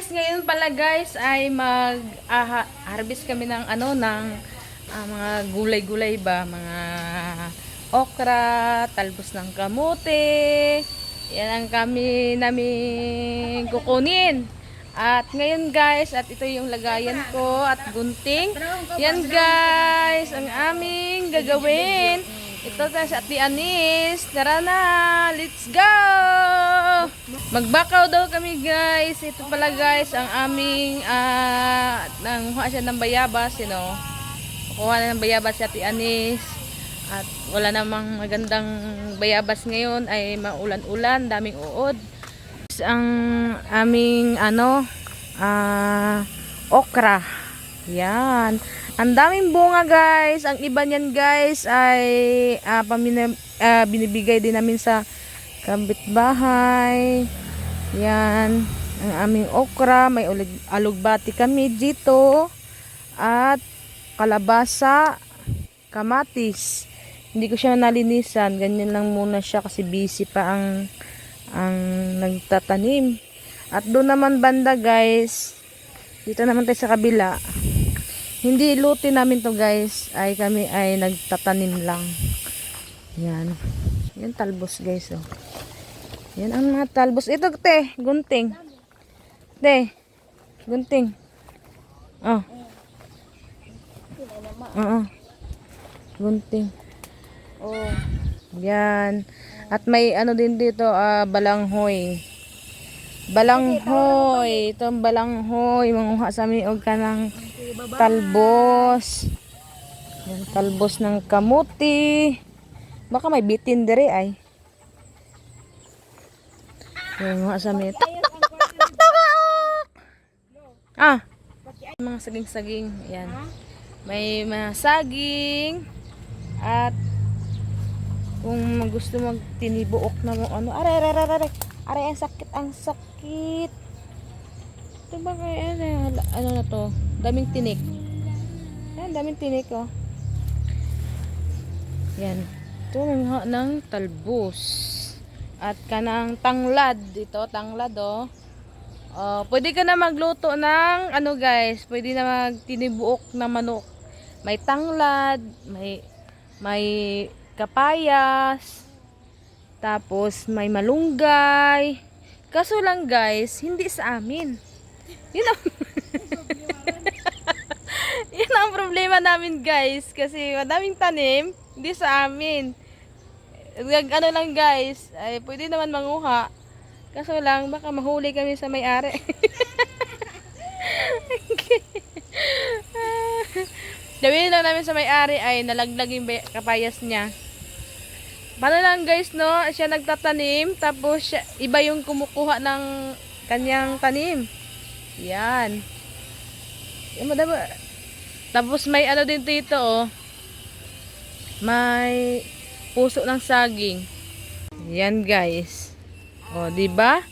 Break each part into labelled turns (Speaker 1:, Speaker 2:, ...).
Speaker 1: guys, ngayon pala guys ay harvest kami ng mga gulay-gulay ba, mga okra, talbos ng kamote. Yan ang kami namin kukunin. At ngayon guys, at ito yung lagayan ko at gunting. Yan guys, ang aming gagawin. Ito tayo sa Ate Anis. Tara na, let's go! Magbakaw daw kami guys. Ito pala guys, ang aming nanguha siya ng bayabas, kukuha na ng bayabas si Ate Anis. At wala namang magandang bayabas ngayon, ay maulan-ulan, daming uod. Ang aming okra. Yan. Ang daming bunga guys. Ang iba niyan guys ay binibigay din namin sa kapitbahay. Yan. Ang aming okra. May alugbati kami dito. At kalabasa, kamatis. Hindi ko siya nalinisan. Ganyan lang muna siya kasi busy pa ang nagtatanim. At doon naman banda guys, dito naman tayo sa kabila, hindi luti namin to guys, ay kami ay nagtatanim lang. Yan. Yan talbos guys, oh. Yan ang mga talbos. Ito te, gunting. Te, gunting. Oh. Oo. Gunting. Oh. Yan. At may din dito, balanghoy. Balanghoy. Itong balanghoy. Manguha sa amin og kanang talbos. Yan, talbos ng kamuti. Baka may bitin dire ay. Yan, manguha sa amin. Tak, tak, tak, tak, tak, tak. Ah. Mga saging-saging. Yan. May mga saging. At kung gusto magtinibuok na mo aray, ang sakit. Ito ba kaya ano na to? Daming tinik. Yan, daming tinik, oh. Yan. Ito ng talbos. At kanang tanglad. Ito, tanglad, oh. Pwede ka na magluto ng guys. Pwede na magtinibuok na manok. May tanglad, may kapayas, tapos may malunggay. Kaso lang guys, hindi sa amin. Yun ang yun ang problema namin guys, kasi madaming tanim, hindi sa amin. Lang guys, ay pwede naman manguha. Kaso lang baka mahuli kami sa may-ari. Gawin lang namin sa may-ari ay nalaglag yung kapayas niya. Paano lang guys, no? Siya nagtatanim, tapos iba yung kumukuha ng kanyang tanim. Yan. Tapos may din dito, oh. May puso ng saging. Yan guys. Oh, di ba?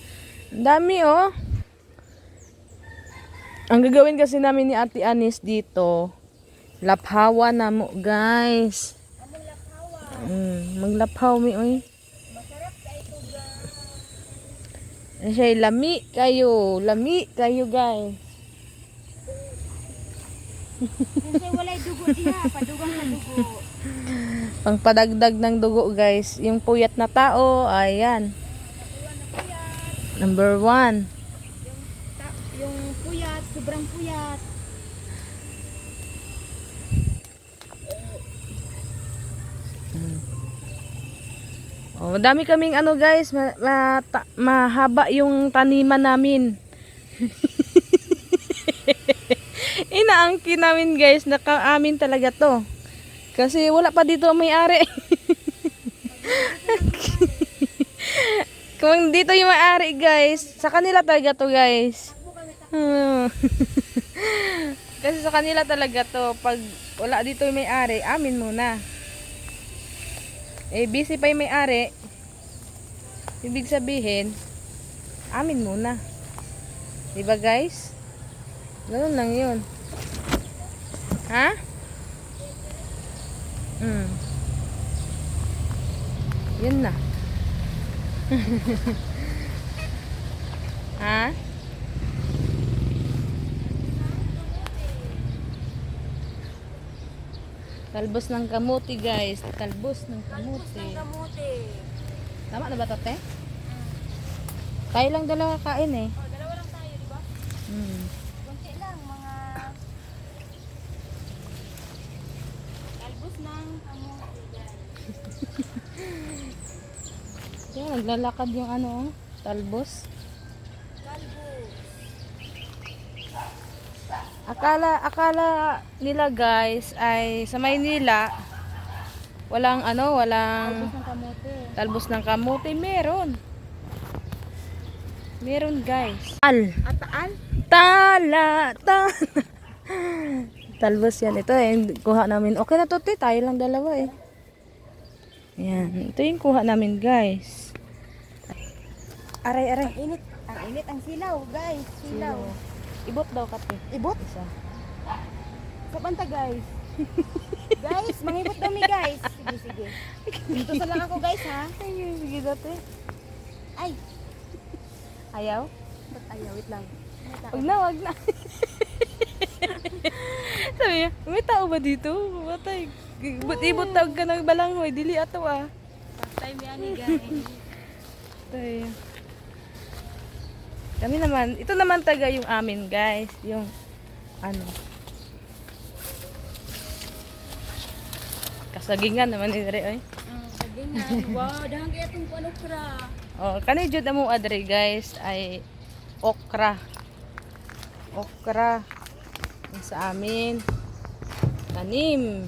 Speaker 1: Dami, oh. Ang gagawin kasi namin ni Ate Anis dito, laphawa na mo guys. Maglaphaw mi oy. Masarap kay tuga. Siya lami kayo guys.
Speaker 2: Kasi walay dugo diha, padugang na dugo.
Speaker 1: Pangpadagdag ng dugo guys. Yung puyat na tao, ayan. Number 1.
Speaker 2: Yung puyat, sobrang puyat.
Speaker 1: Oh, madami kaming guys, mahaba yung taniman namin. Inaangkin namin guys, nakaamin talaga to. Kasi wala pa dito may-ari. Kung dito yung may-ari guys, sa kanila talaga to guys. Kasi sa kanila talaga to. Pag wala dito yung may-ari, amin muna. Busy pa yung may-ari. Ibig sabihin, amin muna. Diba guys? Ganun lang yun. Ha? Yun na. Ha? Talbos ng kamuti, guys. Talbos ng
Speaker 2: Talbos
Speaker 1: kamuti.
Speaker 2: ng kamote.
Speaker 1: Tama na ba to, te? Tayo lang dalawa kain eh.
Speaker 2: Oh, dalawa lang tayo, di ba?
Speaker 1: Hmm.
Speaker 2: Kunti lang, mga... Talbos ng kamote, guys.
Speaker 1: Kaya naglalakad yung ano, oh, talbos.
Speaker 2: Talbos.
Speaker 1: Akala nila guys ay sa Maynila walang ano, walang
Speaker 2: Talbos ng kamote.
Speaker 1: talbos ng kamote. Meron guys.
Speaker 2: Ataan?
Speaker 1: Talbos yan. Ito eh, kuha namin. Okay na to, te. Tayo lang dalawa eh. Yan. Ito yung kuha namin guys. Aray.
Speaker 2: Ang init ang silaw, guys. Silaw.
Speaker 1: Ibot daw kate.
Speaker 2: Ibot?
Speaker 1: Isa.
Speaker 2: Sa banta, guys. Guys, mangibot daw mi, guys. Sige. Dito sa lang ako, guys, ha?
Speaker 1: Sige dati.
Speaker 2: Ay,
Speaker 1: Ayaw?
Speaker 2: ba't ayaw? Wait lang.
Speaker 1: Wag na. Sabi niya, may tao ba dito? Matay. Ibot tawag ka ng balanghoy. Dili ato ah.
Speaker 2: First time yan, guys.
Speaker 1: Tay. Kami naman, ito naman taga yung amin guys. Yung ano. Kasagingan naman ni Dre.
Speaker 2: Sagingan. Wow, dahang kaya itong panukra.
Speaker 1: Oh, kani jud amo adre guys ay okra. Okra. Yung sa amin. Tanim.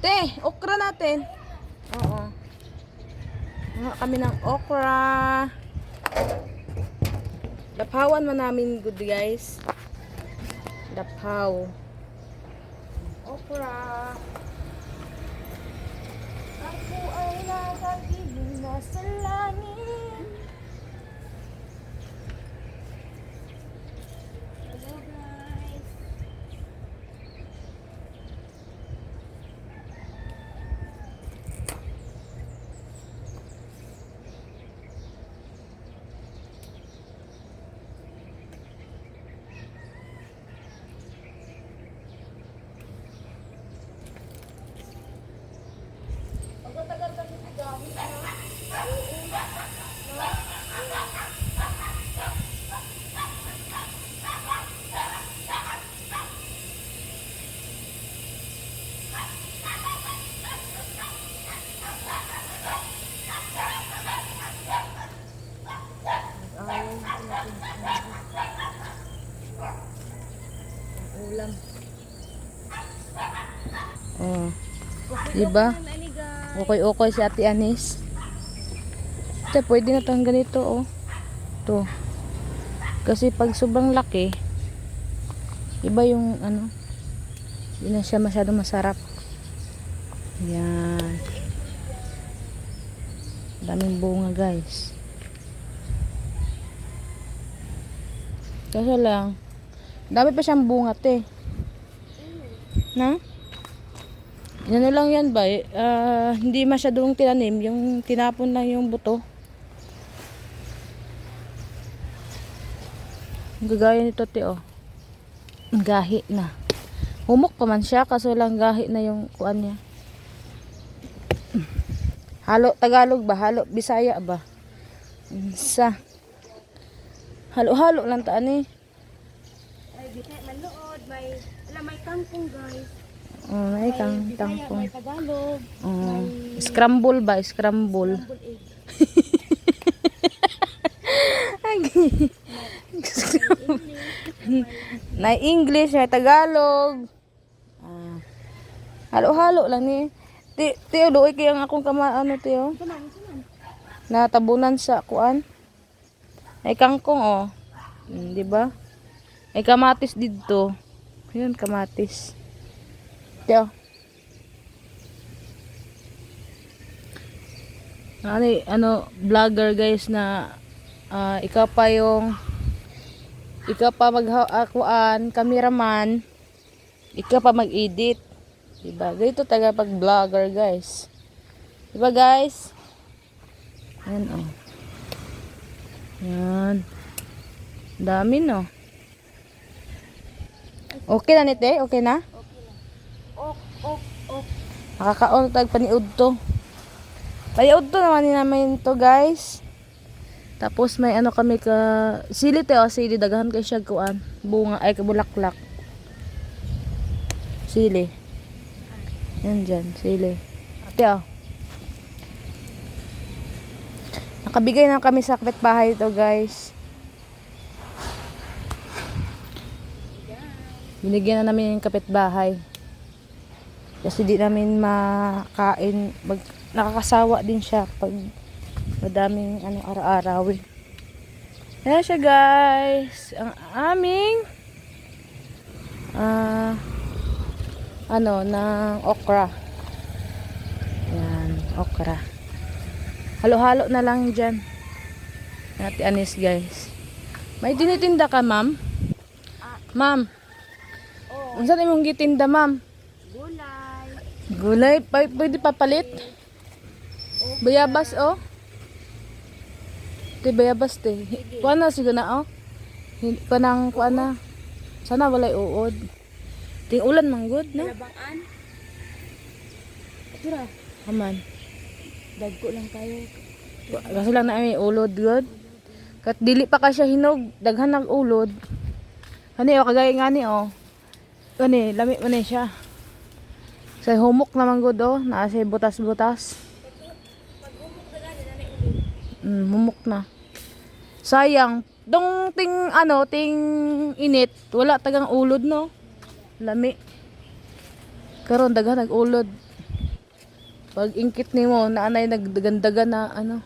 Speaker 1: Te, okra natin. Oo. Mga kami ng okra. Daphawan man namin good guys. Daphaw. Okra. Ako ay nakagiling na sa langit.
Speaker 2: Hello, guys.
Speaker 1: Ulam. Oh. Diba? Okay si Ate Anis. Ito, pwede na itong ganito, oh. Ito. Kasi pag sobrang laki, iba yung, ano, hindi na siya masyadong masarap. Yan. Daming bunga, guys. Kaso lang, dami pa siyang bunga, te. Na? Ano lang yan ba? Hindi masyadong tinanim. Yung tinapon lang yung buto. Gagaya nito, te, oh. Gahi na. Humok pa man siya, kaso lang gahi na yung kuan niya. Halo Tagalog ba? Halo Bisaya ba? Sa halo-halo lang taan eh.
Speaker 2: May bitay manood, may kangkong, guys.
Speaker 1: Oh, may kang
Speaker 2: Bisaya,
Speaker 1: tangkong.
Speaker 2: may Tagalog,
Speaker 1: Oh,
Speaker 2: may
Speaker 1: scramble ba? Scramble.
Speaker 2: scrambled egg.
Speaker 1: Na English, na Tagalog. Ah. Halo-halo lang ni. Tiyo, doy kaya ang akong ano tiyo.
Speaker 2: Suman.
Speaker 1: Natabunan sa kuan. Ay kangkong oh. Di ba? Ay kamatis dito. Ayun kamatis. Tiyo. Ano vlogger guys na ikaw pa mag-akuan, cameraman, ikaw pa mag-edit. Diba? Dito taga pag-vlogger, guys. Diba, guys? Yan, oh. Yan. Dami, no? Okay na, Nite? Okay na? Nakakaon tag paniud to. Paniud to naman ni namin to guys. Tapos may ano kami ka sili te o sili daghan kay siya kuan. Bunga ay kabulaklak. Sili. Yan dyan, sili. Ate oh. Nakabigay na kami sa kapitbahay ito guys. Binigyan na namin yung kapitbahay. Kasi di namin makain. Nakakasawa din siya pag madaming ano, ara-arawin. Ayan siya guys. Ang aming ng okra. Ayan, okra. Halo-halo na lang dyan. Ate Anis guys. May tinitinda ka ma'am? Ma'am.
Speaker 2: Oh,
Speaker 1: Ang saan imong gitinda ma'am?
Speaker 2: gulay.
Speaker 1: Gulay? Pwede papalit? Bayabas oh. Te bayabas te. Kuha na siguro na oh. Kuha na. Sana walay uod. Ting ulan manggod no?
Speaker 2: Labangan. Tira,
Speaker 1: Aman.
Speaker 2: dagko lang kayo.
Speaker 1: Kasi lang na may ulod good. Kat dili pa ka siya hinog, daghan ng ulod. Ani oh kagaya nga ni oh. Kani lami man siya. Sa humok naman good oh, naa say butas-butas. Humok na. Sayang, dong ting init, wala tagang ulod no. Lami. Karon daghan nag-ulod. Pag ingkit nimo naanay nagdagandagan na ano.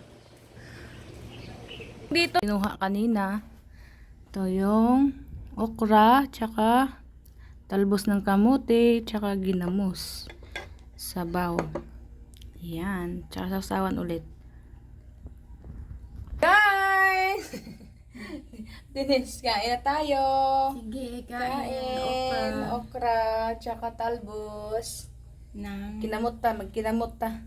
Speaker 1: Dito kinuha kanina. Ito yung okra, tsaka talbos ng kamote, tsaka ginamos. Sabaw. Yan. Tsaka sasawan ulit. Guys! Dinis, kain na tayo.
Speaker 2: Sige,
Speaker 1: Kain. Okra, tsaka talbos.
Speaker 2: Nang
Speaker 1: Kinamot ta, magkinamot ta.